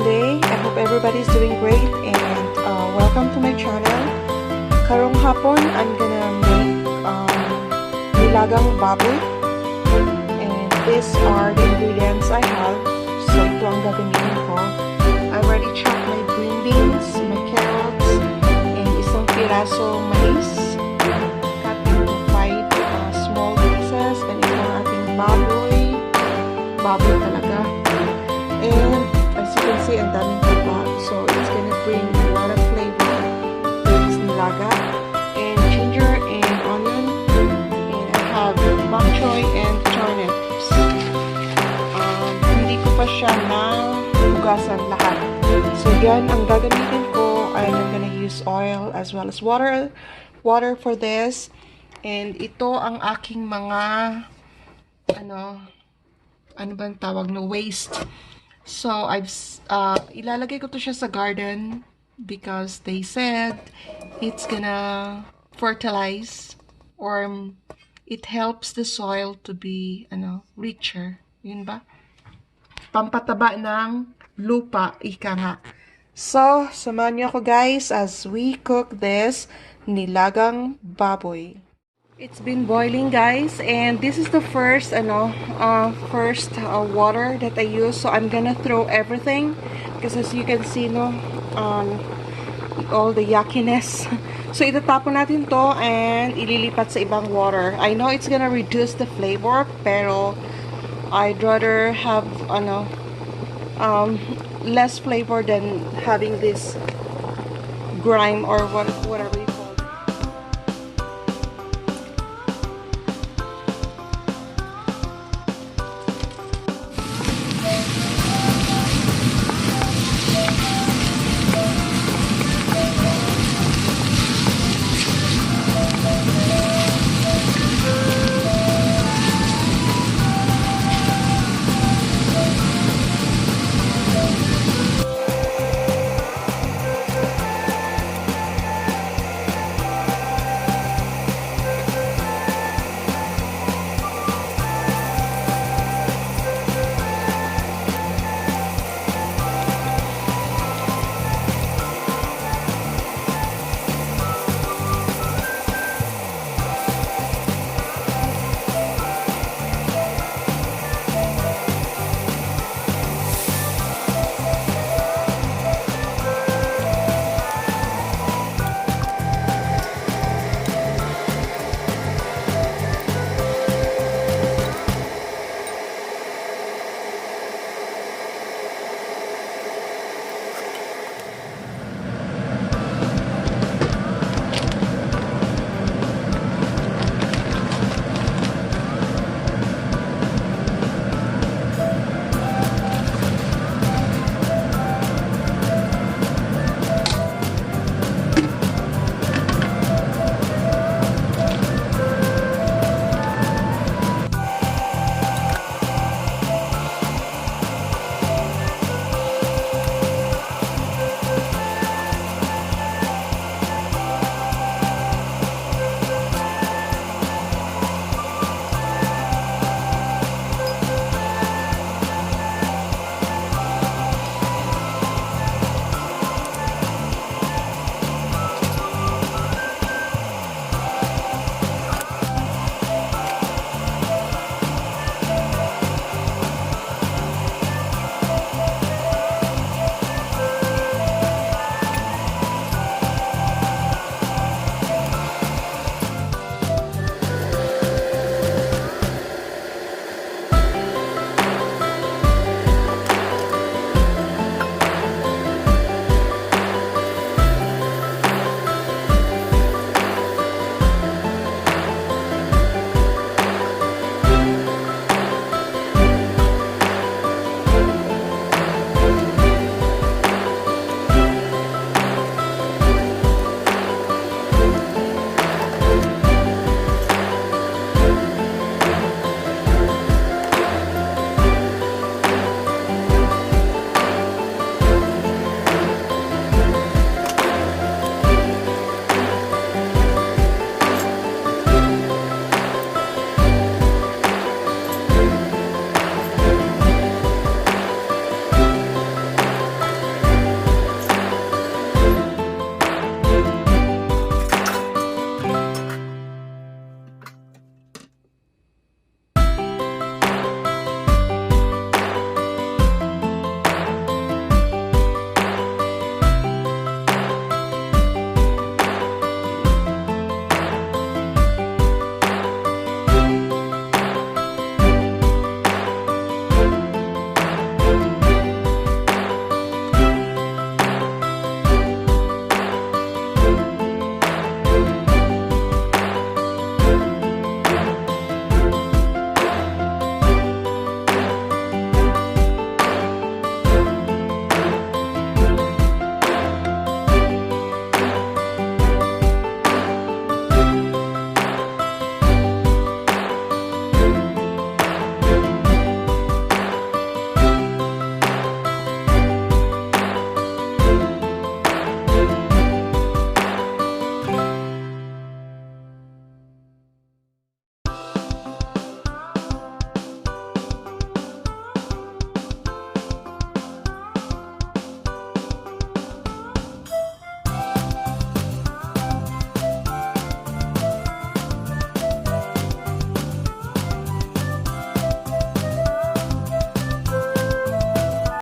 Sunday. I hope everybody's doing great and welcome to my channel. Karong hapon, I'm gonna make nilagang baboy. And these are the ingredients I have. So ito ang gagamitin ko. I already chopped my green beans, my carrots, and isang pirasong mais. Cut into 5 small pieces. And ito ang ating baboy. Baboy talaga. And as you can see, ang daming taba. So it's gonna bring a lot of flavor to this nilaga. And ginger and onion. And I have bok choy and turnips. Hindi ko pa siya hugasan lahat. So yan, ang gagamitin ko, and I'm gonna use oil as well as water for this. And ito ang aking mga ano bang tawag no waste. So I've ilalagay ko to siya sa garden because they said it's gonna fertilize or it helps the soil to be richer. Yun ba? Pampataba ng lupa, ika nga. So, samahan niyo ako guys as we cook this nilagang baboy. It's been boiling guys, and this is the first water that I use. So I'm gonna throw everything because as you can see all the yuckiness. So itatapon natin to and ililipat sa ibang water. I know it's gonna reduce the flavor, pero I'd rather have less flavor than having this grime or whatever